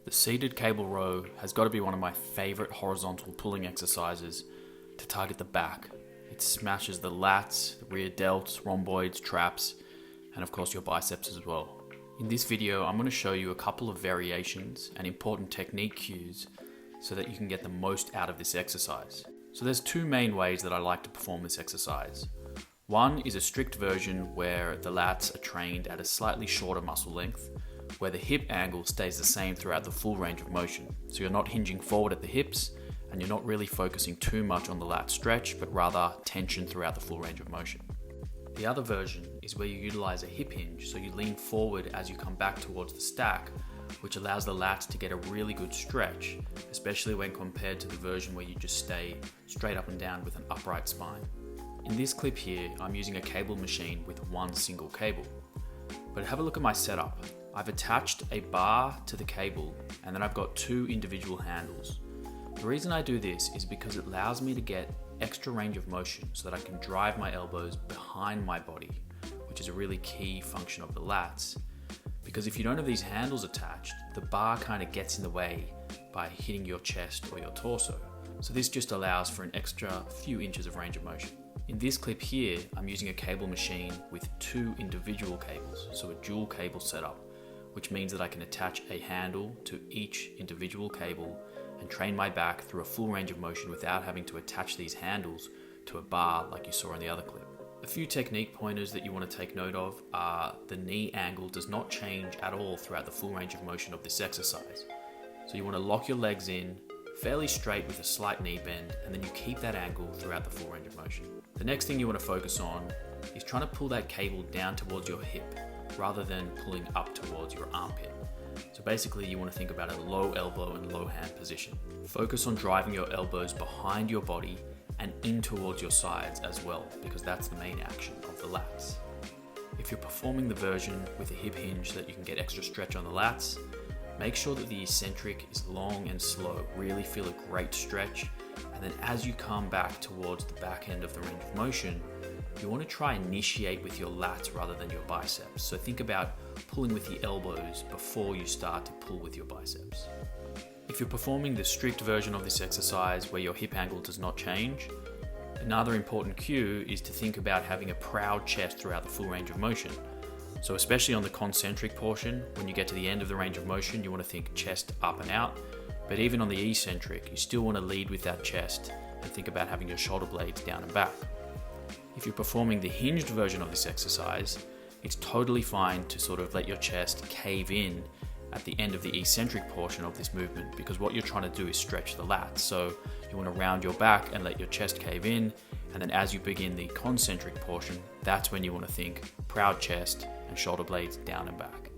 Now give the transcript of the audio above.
The seated cable row has got to be one of my favorite horizontal pulling exercises to target the back. It smashes the lats, the rear delts, rhomboids, traps, and of course your biceps as well. In this video, I'm going to show you a couple of variations and important technique cues so that you can get the most out of this exercise. So there's two main ways that I like to perform this exercise. One is a strict version where the lats are trained at a slightly shorter muscle length, where the hip angle stays the same throughout the full range of motion. So you're not hinging forward at the hips and you're not really focusing too much on the lat stretch, but rather tension throughout the full range of motion. The other version is where you utilize a hip hinge, so you lean forward as you come back towards the stack, which allows the lats to get a really good stretch, especially when compared to the version where you just stay straight up and down with an upright spine. In this clip here, I'm using a cable machine with one single cable. But have a look at my setup. I've attached a bar to the cable and then I've got two individual handles. The reason I do this is because it allows me to get extra range of motion so that I can drive my elbows behind my body, which is a really key function of the lats. Because if you don't have these handles attached, the bar kind of gets in the way by hitting your chest or your torso. So this just allows for an extra few inches of range of motion. In this clip here, I'm using a cable machine with two individual cables, so a dual cable setup, which means that I can attach a handle to each individual cable and train my back through a full range of motion without having to attach these handles to a bar like you saw in the other clip. A few technique pointers that you want to take note of are the knee angle does not change at all throughout the full range of motion of this exercise. So you want to lock your legs in fairly straight with a slight knee bend, and then you keep that angle throughout the full range of motion. The next thing you want to focus on is trying to pull that cable down towards your hip rather than pulling up towards your armpit. So basically you want to think about a low elbow and low hand position. Focus on driving your elbows behind your body and in towards your sides as well, because that's the main action of the lats. If you're performing the version with a hip hinge so that you can get extra stretch on the lats, make sure that the eccentric is long and slow. Really feel a great stretch. And then as you come back towards the back end of the range of motion, you want to try and initiate with your lats rather than your biceps. So think about pulling with the elbows before you start to pull with your biceps. If you're performing the strict version of this exercise where your hip angle does not change, another important cue is to think about having a proud chest throughout the full range of motion. So especially on the concentric portion, when you get to the end of the range of motion, you want to think chest up and out. But even on the eccentric, you still want to lead with that chest and think about having your shoulder blades down and back. If you're performing the hinged version of this exercise, it's totally fine to sort of let your chest cave in at the end of the eccentric portion of this movement, because what you're trying to do is stretch the lats. So you want to round your back and let your chest cave in, and then as you begin the concentric portion, that's when you want to think proud chest and shoulder blades down and back.